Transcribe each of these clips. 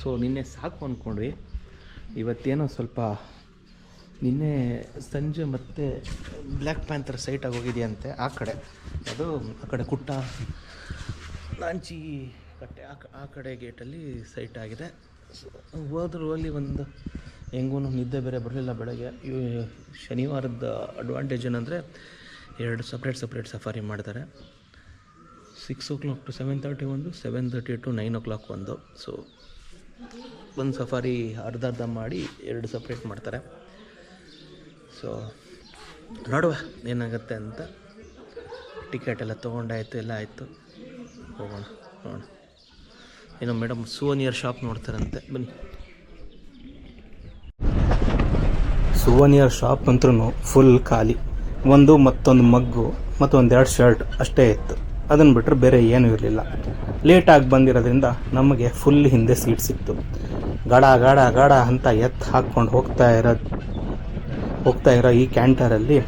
So ನಿನ್ನೆ ಸಾಕು ಅಂದ್ಕೊಂಡ್ವಿ. ಇವತ್ತೇನೋ ಸ್ವಲ್ಪ ನಿನ್ನೆ ಸಂಜೆ ಮತ್ತೆ ಬ್ಲ್ಯಾಕ್ ಪ್ಯಾಂಥರ್ ಸೈಟಾಗಿ ಹೋಗಿದೆಯಂತೆ. ಆ ಕಡೆ ಕುಟ್ಟ ಲಾಂಚಿ ಕಟ್ಟೆ ಆ ಕಡೆ ಗೇಟಲ್ಲಿ ಸೈಟ್ ಆಗಿದೆ. ಸೊ ಹೋದ್ರು ಅಲ್ಲಿ ಒಂದು ಹೆಂಗೂ ನಿದ್ದೆ ಬೇರೆ ಬರಲಿಲ್ಲ ಬೆಳಗ್ಗೆ. ಶನಿವಾರದ ಅಡ್ವಾಂಟೇಜ್ ಏನಂದರೆ 2 ಸಪ್ರೇಟ್ ಸಫಾರಿ ಮಾಡ್ತಾರೆ. 6 o'clock to 7:30 ಒಂದು, 7:30 to 9 o'clock ಒಂದು. ಸೊ ಒಂದು ಸಫಾರಿ ಅರ್ಧ ಮಾಡಿ 2 ಸಪ್ರೇಟ್ ಮಾಡ್ತಾರೆ. ಸೊ ನೋಡುವ ಏನಾಗುತ್ತೆ ಅಂತ. ಟಿಕೆಟ್ ಎಲ್ಲ ತೊಗೊಂಡಾಯ್ತು, ಎಲ್ಲ ಆಯಿತು, ಹೋಗೋಣ ನೋಡೋಣ. ಏನೋ ಮೇಡಮ್ ಸುವನಿಯರ್ ಶಾಪ್ ನೋಡ್ತಾರಂತೆ, ಬನ್ನಿ. ಸುವನಿಯರ್ ಶಾಪ್ ಅಂತೂ ಫುಲ್ ಖಾಲಿ. ಮತ್ತೊಂದು ಮಗ್ಗು ಮತ್ತು 1-2 ಶರ್ಟ್ ಅಷ್ಟೇ ಇತ್ತು. ಅದನ್ನು ಬಿಟ್ಟರೆ ಬೇರೆ ಏನೂ ಇರಲಿಲ್ಲ. ಲೇಟಾಗಿ ಬಂದಿರೋದ್ರಿಂದ ನಮಗೆ ಫುಲ್ ಹಿಂದೆ ಸೀಟ್ ಸಿಕ್ತು. ಗಾಡ ಅಂತ ಹಾಕ್ಕೊಂಡು ಹೋಗ್ತಾ ಇರೋ ಈ ಕ್ಯಾಂಟರಲ್ಲಿ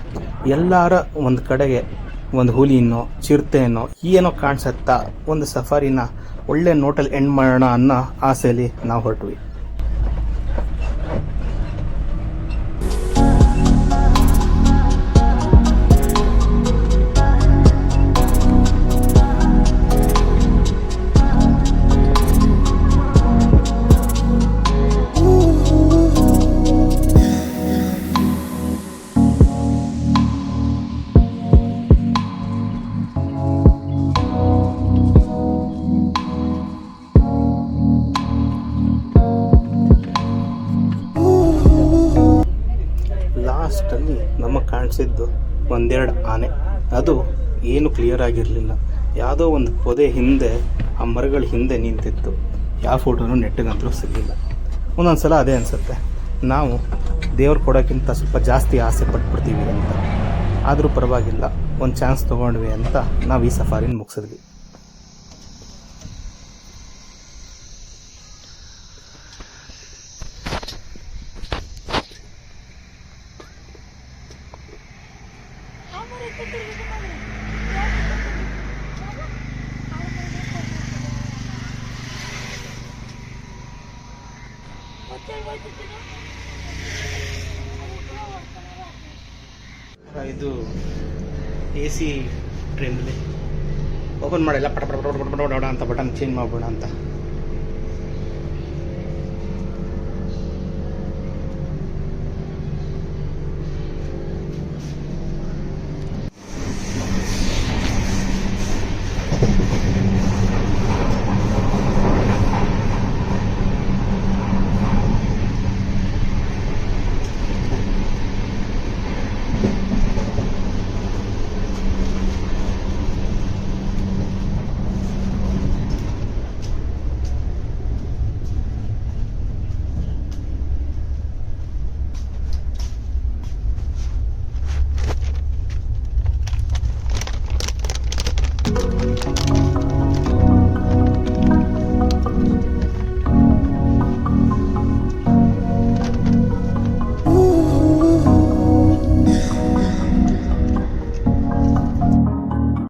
ಎಲ್ಲರ ಒಂದು ಕಡೆಗೆ ಒಂದು ಹುಲಿನೋ ಚಿರತೆನೋ ಏನೋ ಕಾಣಿಸುತ್ತಾ ಒಂದು ಸಫಾರಿನ ಒಳ್ಳೆ ನೋಟಲ್ಲಿ ಎಂಡ್ ಮಾಡೋಣ ಅನ್ನೋ ಆಸೆಯಲ್ಲಿ ನಾವು ಹೊರಟ್ವಿ. ಲಾಸ್ಟಲ್ಲಿ ನಮಗೆ ಕಾಣಿಸಿದ್ದು 1-2 ಆನೆ. ಅದು ಏನು ಕ್ಲಿಯರ್ ಆಗಿರಲಿಲ್ಲ. ಯಾವುದೋ ಒಂದು ಪೊದೆ ಹಿಂದೆ, ಆ ಮರಗಳ ಹಿಂದೆ ನಿಂತಿತ್ತು. ಯಾವ ಫೋಟೋನು ನೆಟ್ಟಿಗಂತೂ ಸಿಗಲಿಲ್ಲ. ಒಂದೊಂದು ಸಲ ಅದೇ ಅನಿಸುತ್ತೆ, ನಾವು ದೇವ್ರು ಕೊಡೋಕ್ಕಿಂತ ಸ್ವಲ್ಪ ಜಾಸ್ತಿ ಆಸೆ ಪಟ್ಬಿಡ್ತೀವಿ ಅಂತ. ಆದರೂ ಪರವಾಗಿಲ್ಲ, ಒಂದು ಚಾನ್ಸ್ ತೊಗೊಂಡ್ವಿ ಅಂತ ನಾವು ಈ ಸಫಾರಿನ ಮುಗಿಸಿದ್ವಿ. ಇದು AC ಟ್ರೈನಲ್ಲಿ ಓಪನ್ ಮಾಡಿಲ್ಲ, ಪಟ ಅಂತ ಬಟನ್ ಚೇಂಜ್ ಮಾಡ್ಬೋಣ ಅಂತ.